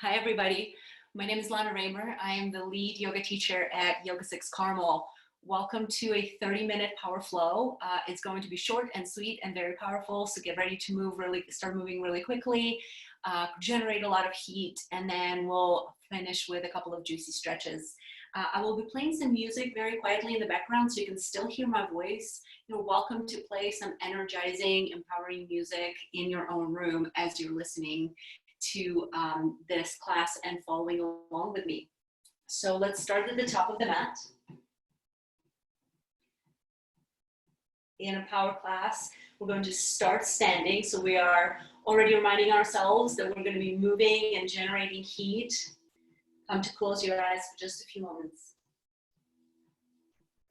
Hi, everybody. My name is Lana. I am the lead yoga teacher at Yoga 6 Carmel. Welcome to a 30-minute power flow. It's going to be short and sweet and very powerful, so get ready to start moving really quickly, generate a lot of heat, and then we'll finish with a couple of juicy stretches. I will be playing some music very quietly in the background so you can still hear my voice. You're welcome to play some energizing, empowering music in your own room as you're listening to this class and following along with me. So let's start at the top of the mat. In a power class, we're going to start standing. So we are already reminding ourselves that we're going to be moving and generating heat. Come to close your eyes for just a few moments.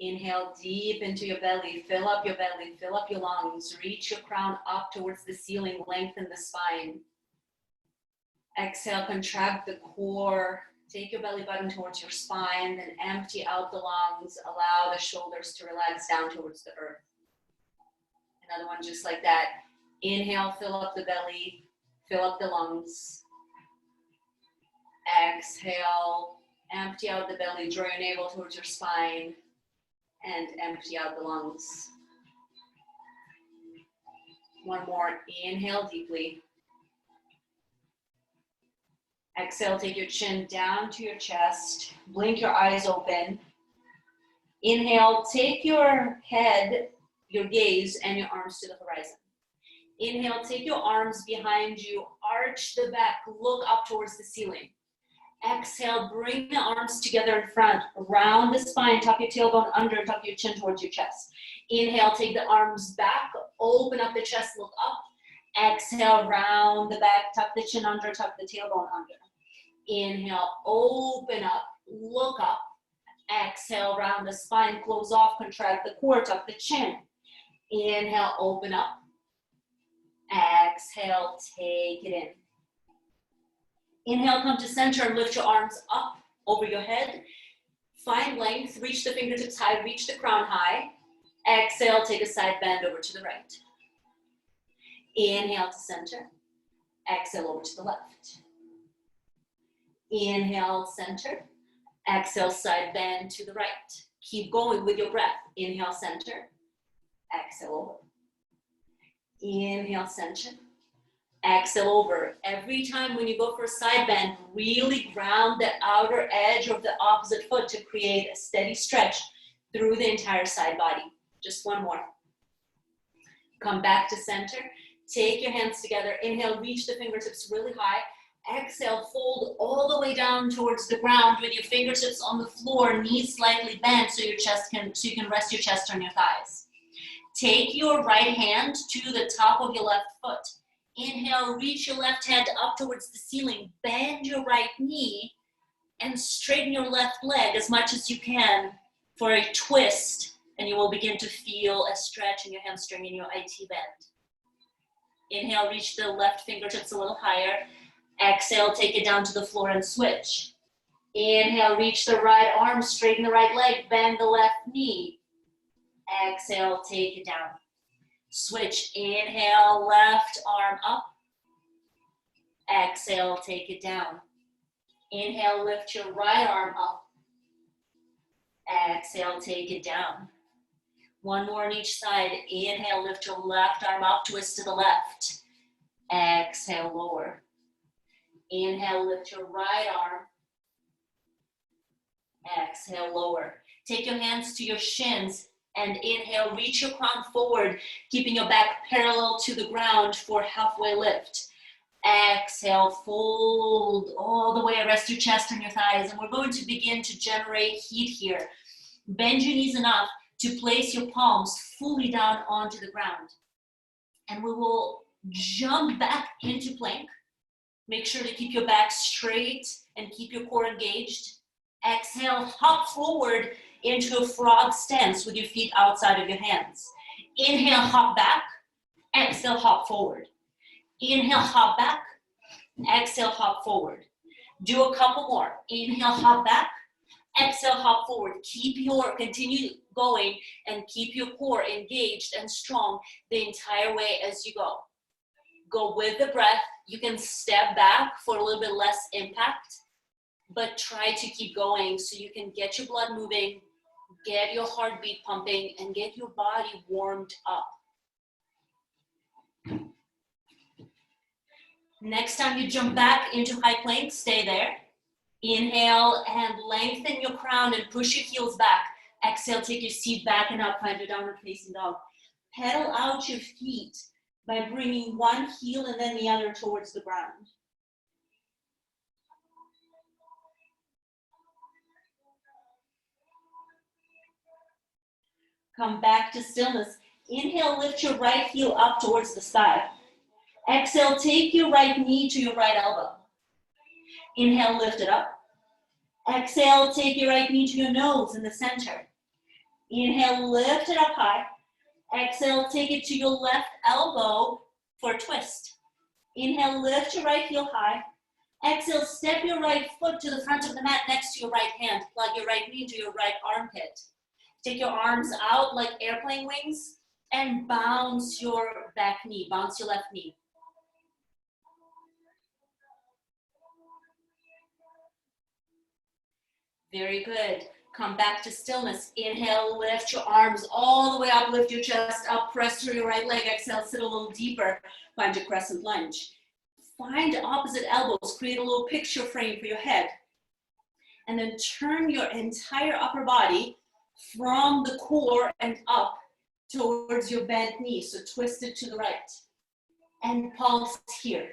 Inhale deep into your belly, fill up your lungs, reach your crown up towards the ceiling, lengthen the spine. Exhale, contract the core, take your belly button towards your spine, then empty out the lungs, allow the shoulders to relax down towards the earth. Another one just like that. Inhale, fill up the belly, fill up the lungs. Exhale, empty out the belly, draw your navel towards your spine, and empty out the lungs. One more, inhale deeply. Exhale, take your chin down to your chest. Blink your eyes open. Inhale, take your head, your gaze, and your arms to the horizon. Inhale, take your arms behind you, arch the back, look up towards the ceiling. Exhale, bring the arms together in front, round the spine, tuck your tailbone under, tuck your chin towards your chest. Inhale, take the arms back, open up the chest, look up. Exhale, round the back, tuck the chin under, tuck the tailbone under. Inhale, open up, look up. Exhale, round the spine, close off, contract the core, tuck the chin. Inhale, open up. Exhale, take it in. Inhale, come to center and lift your arms up over your head. Find length, reach the fingertips high, reach the crown high. Exhale, take a side bend over to the right. Inhale to center. Exhale over to the left. Inhale, center. Exhale, side bend to the right. Keep going with your breath. Inhale, center. Exhale, over. Inhale, center. Exhale, over. Every time when you go for a side bend, really ground the outer edge of the opposite foot to create a steady stretch through the entire side body. Just one more. Come back to center. Take your hands together. Inhale, reach the fingertips really high. Exhale, fold all the way down towards the ground with your fingertips on the floor, knees slightly bent so you can rest your chest on your thighs. Take your right hand to the top of your left foot. Inhale, reach your left hand up towards the ceiling, bend your right knee, and straighten your left leg as much as you can for a twist, and you will begin to feel a stretch in your hamstring and your IT bend. Inhale, reach the left fingertips a little higher. Exhale, take it down to the floor and switch. Inhale, reach the right arm, straighten the right leg, bend the left knee. Exhale, take it down. Switch, inhale, left arm up. Exhale, take it down. Inhale, lift your right arm up. Exhale, take it down. One more on each side. Inhale, lift your left arm up, twist to the left. Exhale, lower. Inhale, lift your right arm. Exhale, lower. Take your hands to your shins and inhale, reach your crown forward, keeping your back parallel to the ground for halfway lift. Exhale, fold all the way, rest your chest on your thighs, and we're going to begin to generate heat here. Bend your knees enough to place your palms fully down onto the ground. And we will jump back into plank. Make sure to keep your back straight and keep your core engaged. Exhale, hop forward into a frog stance with your feet outside of your hands. Inhale, hop back. Exhale, hop forward. Inhale, hop back. Exhale, hop forward. Do a couple more. Inhale, hop back. Exhale, hop forward. Continue going and keep your core engaged and strong the entire way as you go. Go with the breath. You can step back for a little bit less impact, but try to keep going so you can get your blood moving, get your heartbeat pumping, and get your body warmed up. Next time you jump back into high plank, stay there. Inhale and lengthen your crown and push your heels back. Exhale, take your seat back and up, find your downward facing dog. Pedal out your feet by bringing one heel and then the other towards the ground. Come back to stillness. Inhale, lift your right heel up towards the sky. Exhale, take your right knee to your right elbow. Inhale, lift it up. Exhale, take your right knee to your nose in the center. Inhale, lift it up high. Exhale, take it to your left elbow for a twist. Inhale, lift your right heel high. Exhale, step your right foot to the front of the mat next to your right hand. Plug your right knee to your right armpit. Take your arms out like airplane wings and bounce your back knee, bounce your left knee. Very good. Come back to stillness. Inhale, lift your arms all the way up, lift your chest up, press through your right leg. Exhale, sit a little deeper, find your crescent lunge. Find opposite elbows, create a little picture frame for your head. And then turn your entire upper body from the core and up towards your bent knee. So twist it to the right. And pulse here.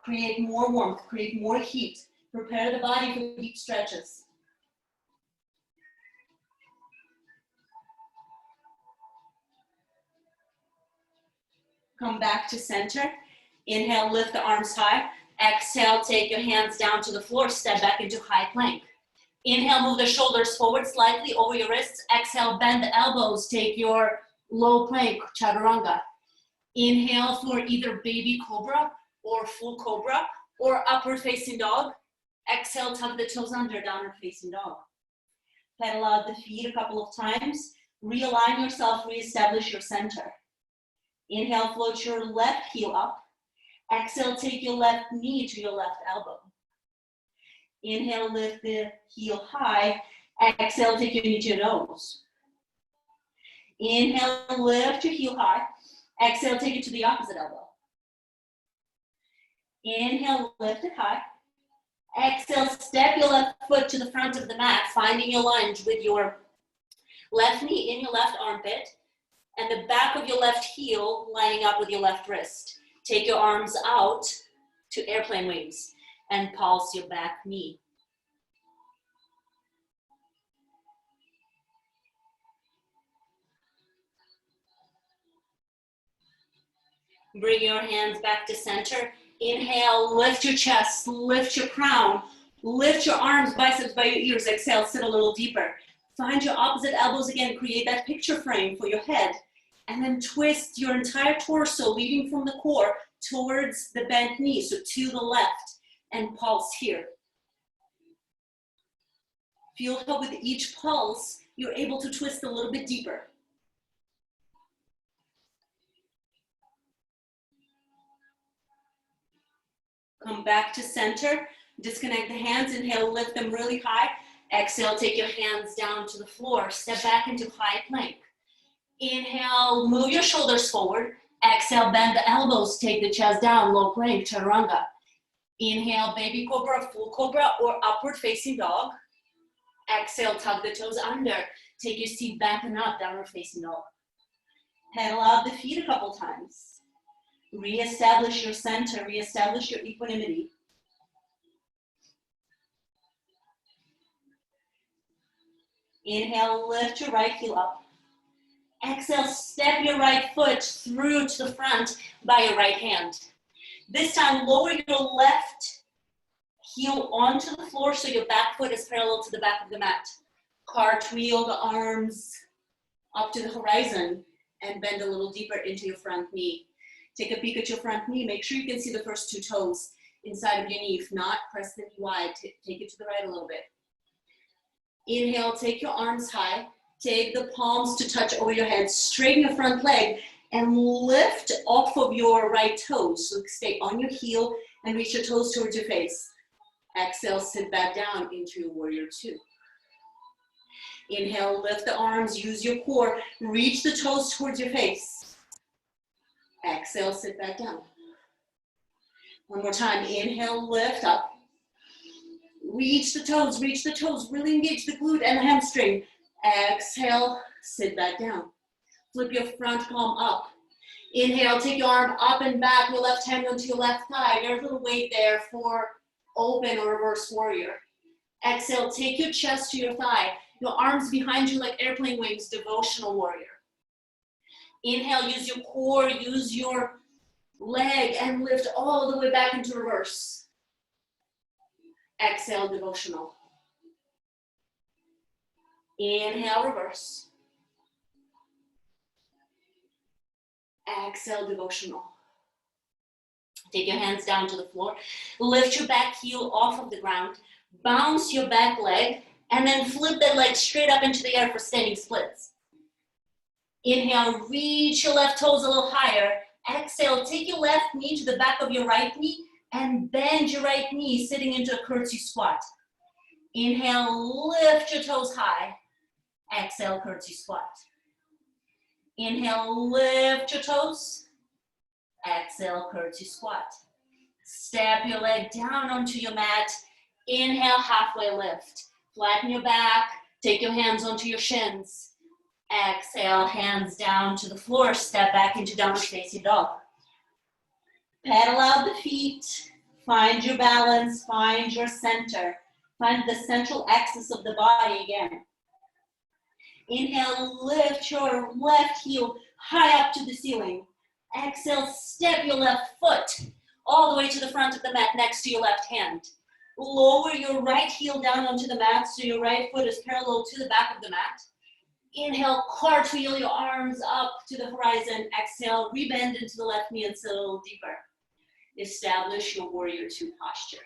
Create more warmth, create more heat. Prepare the body for deep stretches. Come back to center. Inhale, lift the arms high. Exhale, take your hands down to the floor. Step back into high plank. Inhale, move the shoulders forward slightly over your wrists. Exhale, bend the elbows. Take your low plank, chaturanga. Inhale for either baby cobra or full cobra or upward facing dog. Exhale, tuck the toes under, downward facing dog. Pedal out the feet a couple of times. Realign yourself, reestablish your center. Inhale, float your left heel up. Exhale, take your left knee to your left elbow. Inhale, lift the heel high. Exhale, take your knee to your nose. Inhale, lift your heel high. Exhale, take it to the opposite elbow. Inhale, lift it high. Exhale, step your left foot to the front of the mat, finding your lunge with your left knee in your left armpit and the back of your left heel lining up with your left wrist. Take your arms out to airplane wings and pulse your back knee. Bring your hands back to center. Inhale, lift your chest, lift your crown, lift your arms, biceps by your ears. Exhale, sit a little deeper. Find your opposite elbows again, create that picture frame for your head. And then twist your entire torso, leading from the core towards the bent knee, so to the left, and pulse here. Feel how with each pulse, you're able to twist a little bit deeper. Come back to center, disconnect the hands, inhale, lift them really high. Exhale, take your hands down to the floor, step back into high plank. Inhale, move your shoulders forward. Exhale, bend the elbows, take the chest down, low plank, chaturanga. Inhale, baby cobra, full cobra, or upward facing dog. Exhale, tuck the toes under. Take your seat back and up, downward facing dog. Pedal out the feet a couple times. Reestablish your center, reestablish your equanimity. Inhale, lift your right heel up. Exhale, step your right foot through to the front by your right hand. This time, lower your left heel onto the floor so your back foot is parallel to the back of the mat. Cartwheel the arms up to the horizon and bend a little deeper into your front knee. Take a peek at your front knee. Make sure you can see the first two toes inside of your knee. If not, press the knee wide. Take it to the right a little bit. Inhale, take your arms high. Take the palms to touch over your head. Straighten your front leg and lift off of your right toes. So stay on your heel and reach your toes towards your face. Exhale, sit back down into your warrior two. Inhale, lift the arms, use your core, reach the toes towards your face. Exhale, sit back down. One more time, inhale, lift up. Reach the toes, really engage the glute and the hamstring. Exhale, sit back down. Flip your front palm up. Inhale, take your arm up and back, your left hand onto your left thigh. There's a little weight there for open or reverse warrior. Exhale, take your chest to your thigh. Your arms behind you like airplane wings, devotional warrior. Inhale, use your core, use your leg, and lift all the way back into reverse. Exhale, devotional. Inhale, reverse. Exhale, devotional. Take your hands down to the floor. Lift your back heel off of the ground. Bounce your back leg, and then flip that leg straight up into the air for standing splits. Inhale, reach your left toes a little higher. Exhale, take your left knee to the back of your right knee and bend your right knee, sitting into a curtsy squat. Inhale, lift your toes high. Exhale, curtsy squat. Inhale, lift your toes. Exhale, curtsy squat. Step your leg down onto your mat. Inhale, halfway lift. Flatten your back. Take your hands onto your shins. Exhale, hands down to the floor. Step back into downward facing dog. Pedal out the feet. Find your balance. Find your center. Find the central axis of the body again. Inhale, lift your left heel high up to the ceiling. Exhale, step your left foot all the way to the front of the mat next to your left hand. Lower your right heel down onto the mat so your right foot is parallel to the back of the mat. Inhale, cartwheel your arms up to the horizon. Exhale, rebend into the left knee and sit a little deeper. Establish your warrior two posture.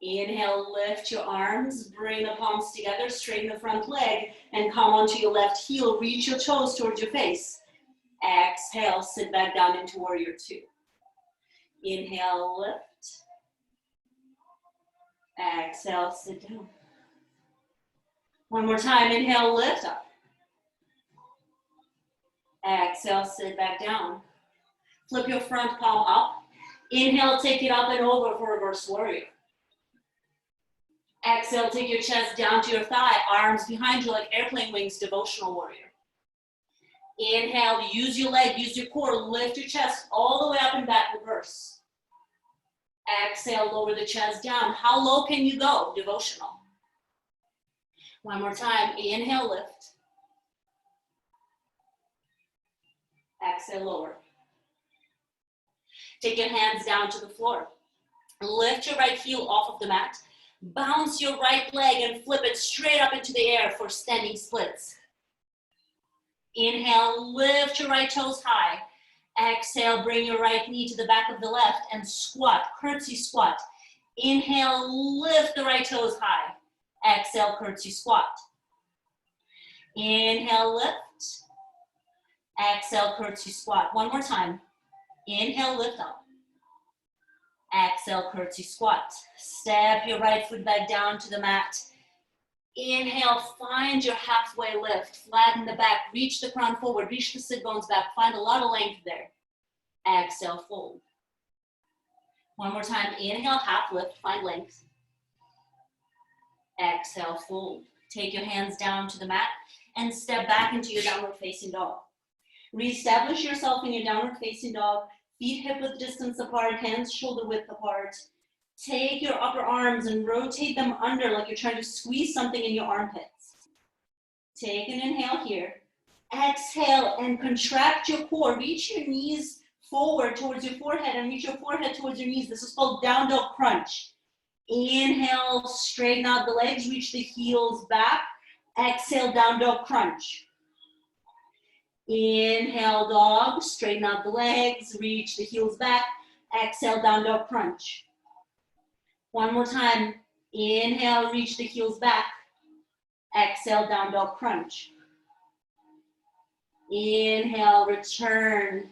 Inhale, lift your arms, bring the palms together, straighten the front leg, and come onto your left heel. Reach your toes towards your face. Exhale, sit back down into warrior two. Inhale, lift. Exhale, sit down. One more time, inhale, lift up. Exhale, sit back down. Flip your front palm up. Inhale, take it up and over for reverse warrior. Exhale, take your chest down to your thigh, arms behind you like airplane wings, devotional warrior. Inhale, use your leg, use your core, lift your chest all the way up and back, reverse. Exhale, lower the chest down. How low can you go? Devotional. One more time, inhale, lift. Exhale, lower. Take your hands down to the floor. Lift your right heel off of the mat. Bounce your right leg and flip it straight up into the air for standing splits. Inhale, lift your right toes high. Exhale, bring your right knee to the back of the left and squat, curtsy squat. Inhale, lift the right toes high. Exhale, curtsy squat. Inhale, lift. Exhale, curtsy squat. One more time. Inhale, lift up. Exhale, curtsy squat. Step your right foot back down to the mat. Inhale, find your halfway lift. Flatten the back, reach the crown forward, reach the sit bones back. Find a lot of length there. Exhale, fold. One more time, inhale, half lift, find length. Exhale, fold. Take your hands down to the mat and step back into your downward facing dog. Reestablish yourself in your downward facing dog. Feet hip width distance apart, hands shoulder width apart. Take your upper arms and rotate them under like you're trying to squeeze something in your armpits. Take an inhale here. Exhale and contract your core. Reach your knees forward towards your forehead and reach your forehead towards your knees. This is called down dog crunch. Inhale, straighten out the legs, reach the heels back. Exhale, down dog crunch. Inhale, dog, straighten out the legs, reach the heels back. Exhale, down dog crunch. One more time. Inhale, reach the heels back. Exhale, down dog crunch. Inhale, return.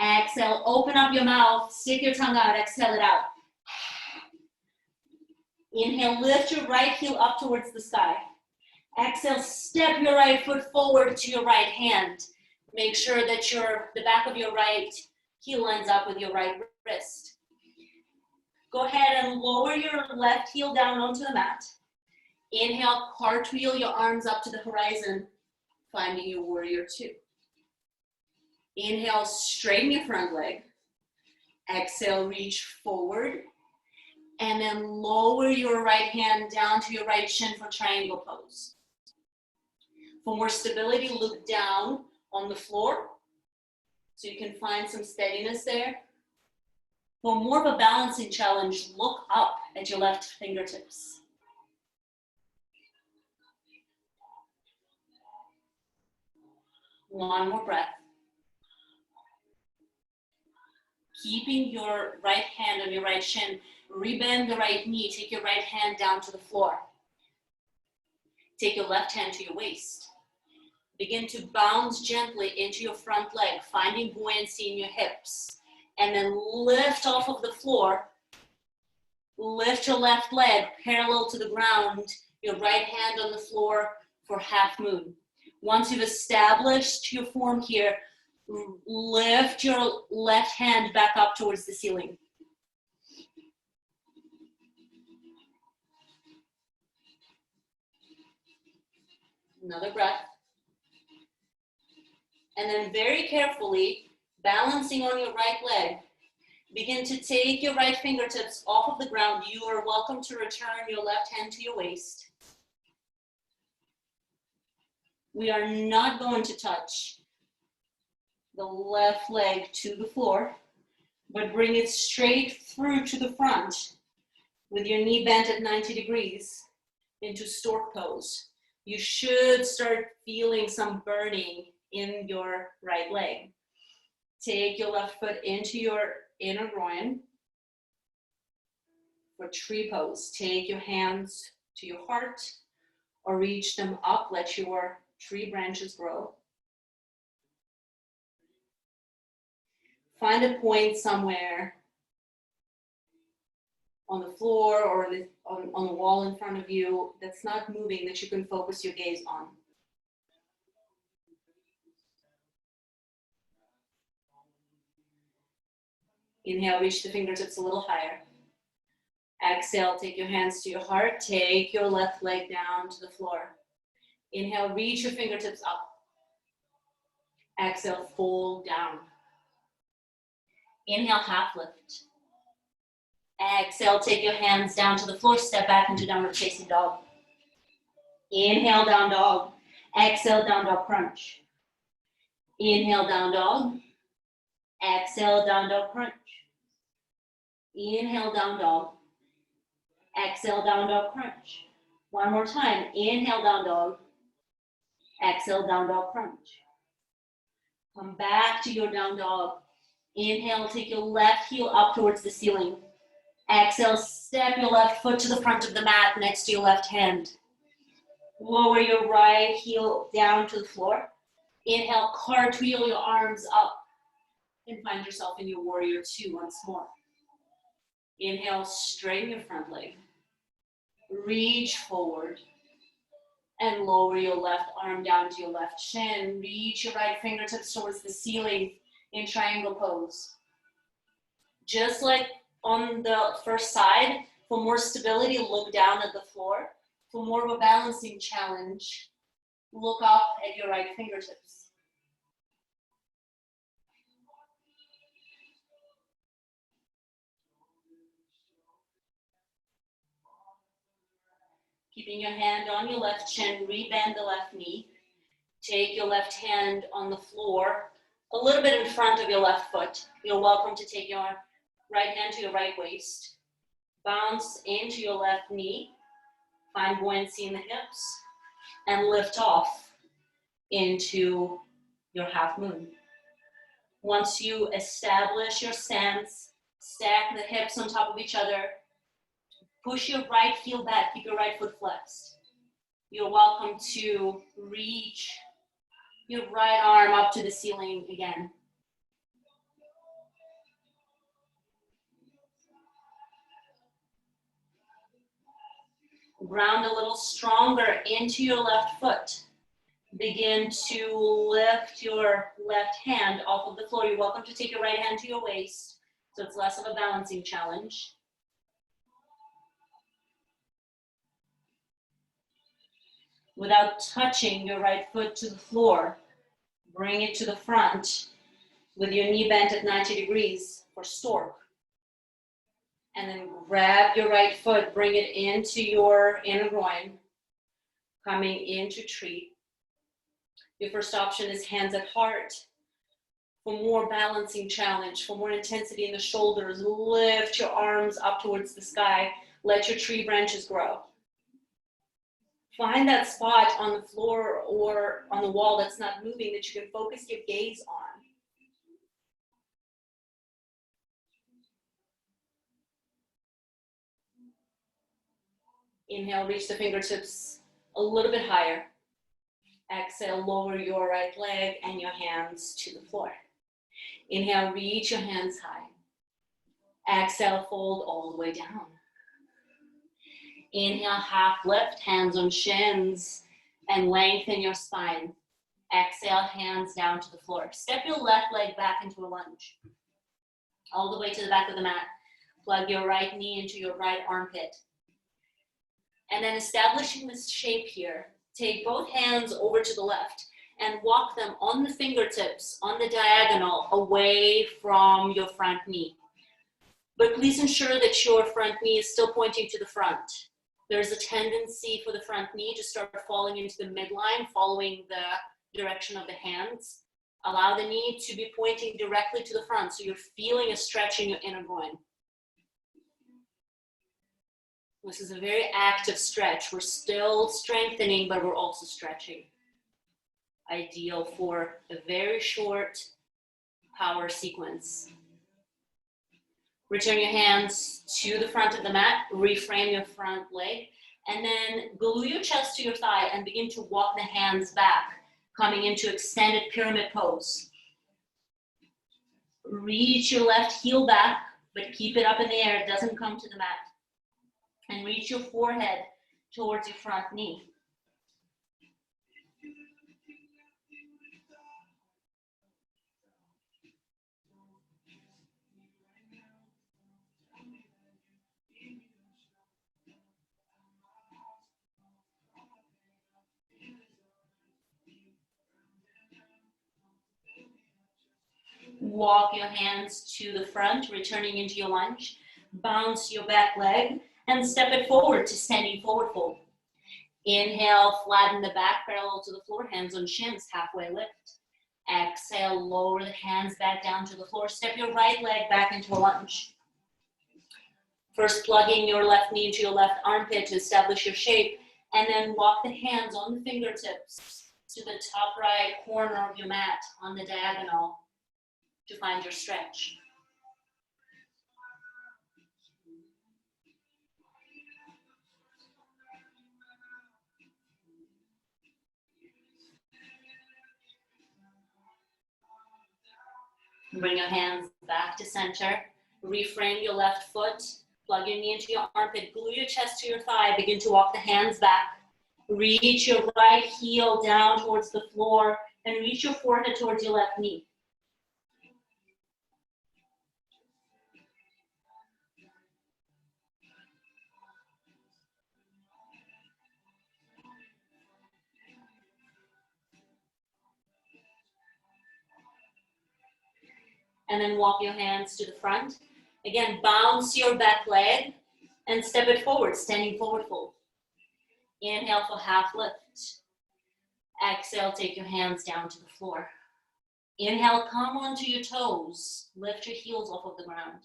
Exhale, open up your mouth, stick your tongue out, exhale it out. Inhale, lift your right heel up towards the sky. Exhale, step your right foot forward to your right hand. Make sure that the back of your right heel lines up with your right wrist. Go ahead and lower your left heel down onto the mat. Inhale, cartwheel your arms up to the horizon, finding your warrior two. Inhale, straighten your front leg. Exhale, reach forward. And then lower your right hand down to your right shin for triangle pose. For more stability, look down on the floor so you can find some steadiness there. For more of a balancing challenge, look up at your left fingertips. One more breath. Keeping your right hand on your right shin, rebend the right knee, take your right hand down to the floor. Take your left hand to your waist. Begin to bounce gently into your front leg, finding buoyancy in your hips. And then lift off of the floor. Lift your left leg parallel to the ground, your right hand on the floor for half moon. Once you've established your form here, lift your left hand back up towards the ceiling. Another breath. And then very carefully, balancing on your right leg, begin to take your right fingertips off of the ground. You are welcome to return your left hand to your waist. We are not going to touch the left leg to the floor, but bring it straight through to the front with your knee bent at 90 degrees into stork pose. You should start feeling some burning in your right leg. Take your left foot into your inner groin for tree pose. Take your hands to your heart or reach them up. Let your tree branches grow. Find a point somewhere on the floor or on the wall in front of you that's not moving that you can focus your gaze on. Inhale, reach the fingertips a little higher. Exhale, take your hands to your heart. Take your left leg down to the floor. Inhale, reach your fingertips up. Exhale, fold down. Inhale, half lift. Exhale, take your hands down to the floor. Step back into downward facing dog. Inhale, down dog. Exhale, down dog crunch. Inhale, down dog. Exhale, down dog crunch. Inhale, down dog. Exhale, down dog crunch. One more time. Inhale, down dog. Exhale, down dog crunch. Come back to your down dog. Inhale, take your left heel up towards the ceiling. Exhale, step your left foot to the front of the mat next to your left hand. Lower your right heel down to the floor. Inhale, cartwheel your arms up and find yourself in your warrior two once more. Inhale, straighten your front leg. Reach forward and lower your left arm down to your left shin. Reach your right fingertips towards the ceiling in triangle pose. Just like on the first side, for more stability, look down at the floor. For more of a balancing challenge, look up at your right fingertips. Keeping your hand on your left shin, rebend the left knee. Take your left hand on the floor, a little bit in front of your left foot. You're welcome to take your right hand to your right waist. Bounce into your left knee. Find buoyancy in the hips. And lift off into your half moon. Once you establish your stance, stack the hips on top of each other. Push your right heel back, keep your right foot flexed. You're welcome to reach Your right arm up to the ceiling again. Ground a little stronger into your left foot. Begin to lift your left hand off of the floor. You're welcome to take your right hand to your waist, so it's less of a balancing challenge. Without touching your right foot to the floor, bring it to the front with your knee bent at 90 degrees for stork. And then grab your right foot, bring it into your inner groin, coming into tree. Your first option is hands at heart. For more balancing challenge, for more intensity in the shoulders, lift your arms up towards the sky. Let your tree branches grow. Find that spot on the floor or on the wall that's not moving that you can focus your gaze on. Inhale, reach the fingertips a little bit higher. Exhale, lower your right leg and your hands to the floor. Inhale, reach your hands high. Exhale, fold all the way down. Inhale, half lift, hands on shins, and lengthen your spine. Exhale, hands down to the floor. Step your left leg back into a lunge. All the way to the back of the mat. Plug your right knee into your right armpit. And then establishing this shape here, take both hands over to the left and walk them on the fingertips, on the diagonal, away from your front knee. But please ensure that your front knee is still pointing to the front. There's a tendency for the front knee to start falling into the midline, following the direction of the hands. Allow the knee to be pointing directly to the front, so you're feeling a stretch in your inner groin. This is a very active stretch. We're still strengthening, but we're also stretching. Ideal for a very short power sequence. Return your hands to the front of the mat, reframe your front leg, and then glue your chest to your thigh and begin to walk the hands back, coming into extended pyramid pose. Reach your left heel back, but keep it up in the air, it doesn't come to the mat. And reach your forehead towards your front knee. Walk your hands to the front, returning into your lunge. Bounce your back leg and step it forward to standing forward fold. Inhale, flatten the back parallel to the floor, hands on shins, halfway lift. Exhale, lower the hands back down to the floor. Step your right leg back into a lunge. First, plugging your left knee into your left armpit to establish your shape, and then walk the hands on the fingertips to the top right corner of your mat on the diagonal to find your stretch. Bring your hands back to center. Reframe your left foot. Plug your knee into your armpit. Glue your chest to your thigh. Begin to walk the hands back. Reach your right heel down towards the floor and reach your forehead towards your left knee. And then walk your hands to the front. Again, bounce your back leg and step it forward, standing forward fold. Inhale for half lift. Exhale, take your hands down to the floor. Inhale, come onto your toes. Lift your heels off of the ground.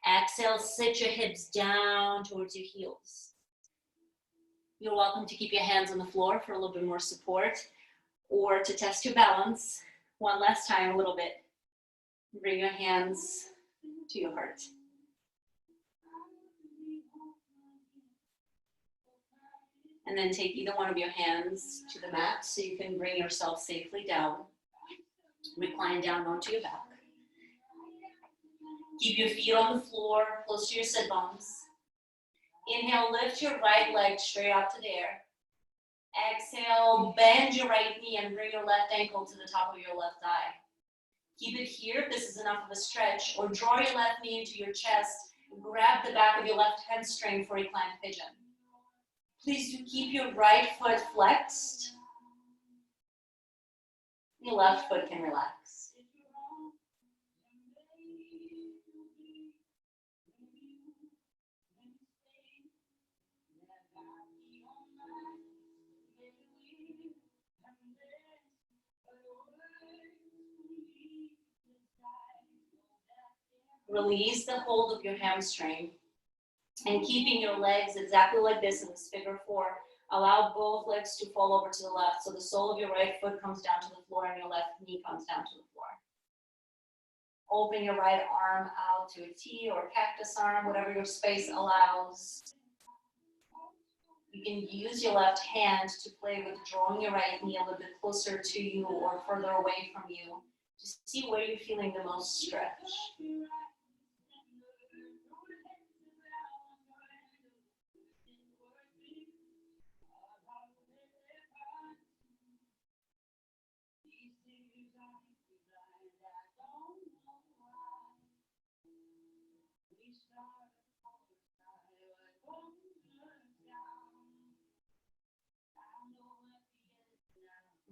Exhale, sit your hips down towards your heels. You're welcome to keep your hands on the floor for a little bit more support or to test your balance. One last time, a little bit. Bring your hands to your heart. And then take either one of your hands to the mat so you can bring yourself safely down. Recline down onto your back. Keep your feet on the floor, close to your sit bones. Inhale, lift your right leg straight up to the air. Exhale, bend your right knee and bring your left ankle to the top of your left thigh. Keep it here if this is enough of a stretch, or draw your left knee into your chest and grab the back of your left hamstring for reclined pigeon. Please do keep your right foot flexed. Your left foot can relax. Release the hold of your hamstring. And keeping your legs exactly like this in this figure four, allow both legs to fall over to the left. So the sole of your right foot comes down to the floor and your left knee comes down to the floor. Open your right arm out to a T or cactus arm, whatever your space allows. You can use your left hand to play with drawing your right knee a little bit closer to you or further away from you to see where you're feeling the most stretch.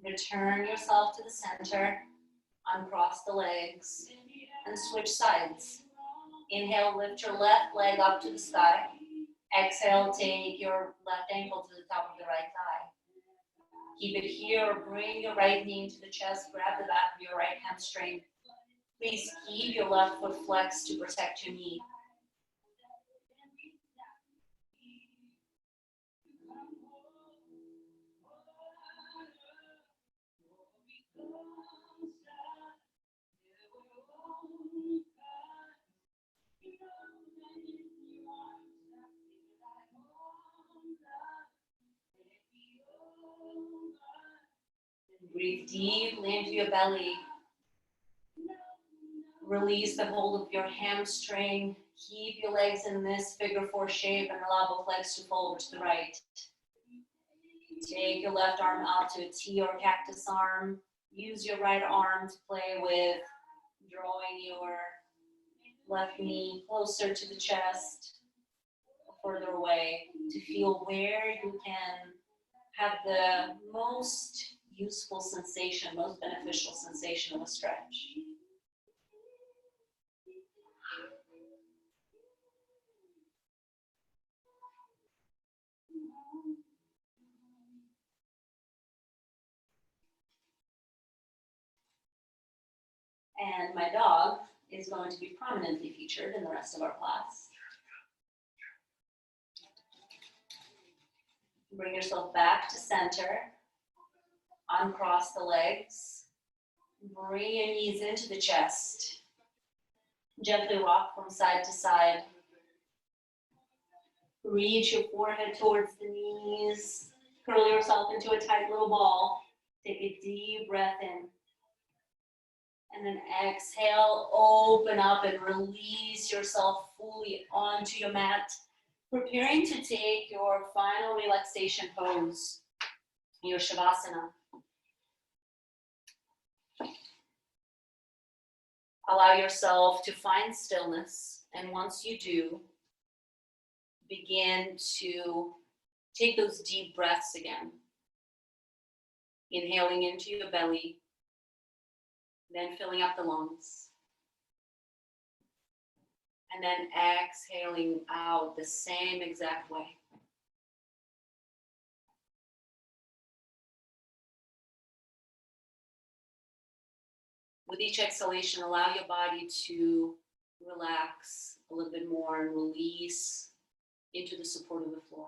Return yourself to the center, uncross the legs, and switch sides. Inhale, lift your left leg up to the sky. Exhale, take your left ankle to the top of the right thigh. Keep it here, bring your right knee into the chest, grab the back of your right hamstring. Please keep your left foot flexed to protect your knee. Breathe deeply into your belly. Release the hold of your hamstring. Keep your legs in this figure four shape and allow both legs to fall over to the right. Take your left arm out to a T or cactus arm. Use your right arm to play with drawing your left knee closer to the chest, further away, to feel where you can have the most useful sensation, most beneficial sensation of a stretch. And my dog is going to be prominently featured in the rest of our class. Bring yourself back to center. Uncross the legs. Bring your knees into the chest. Gently rock from side to side. Reach your forehead towards the knees. Curl yourself into a tight little ball. Take a deep breath in. And then exhale, open up and release yourself fully onto your mat. Preparing to take your final relaxation pose, your Shavasana. Allow yourself to find stillness, and once you do, begin to take those deep breaths again. Inhaling into your belly, then filling up the lungs. And then exhaling out the same exact way. With each exhalation, allow your body to relax a little bit more and release into the support of the floor.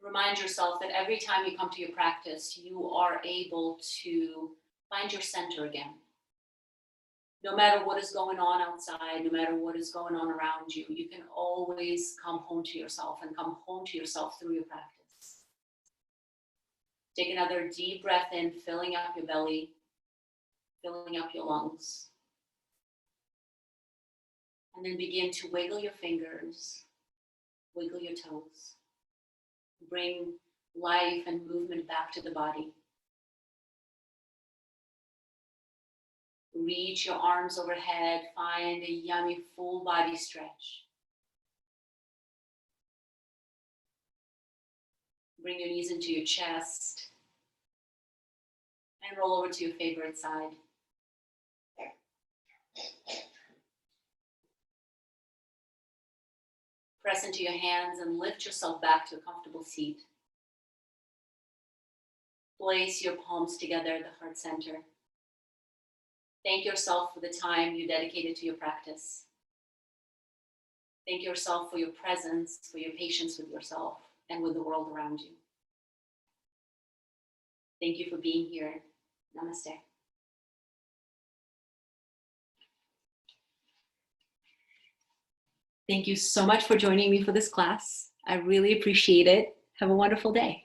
Remind yourself that every time you come to your practice, you are able to Find your center again. No matter what is going on outside, no matter what is going on around you, you can always come home to yourself and come home to yourself through your practice. Take another deep breath in, filling up your belly, filling up your lungs. And then begin to wiggle your fingers, wiggle your toes. Bring life and movement back to the body. Reach your arms overhead, find a yummy full body stretch. Bring your knees into your chest and roll over to your favorite side. Press into your hands and lift yourself back to a comfortable seat. Place your palms together at the heart center. Thank yourself for the time you dedicated to your practice. Thank yourself for your presence, for your patience with yourself and with the world around you. Thank you for being here. Namaste. Thank you so much for joining me for this class. I really appreciate it. Have a wonderful day.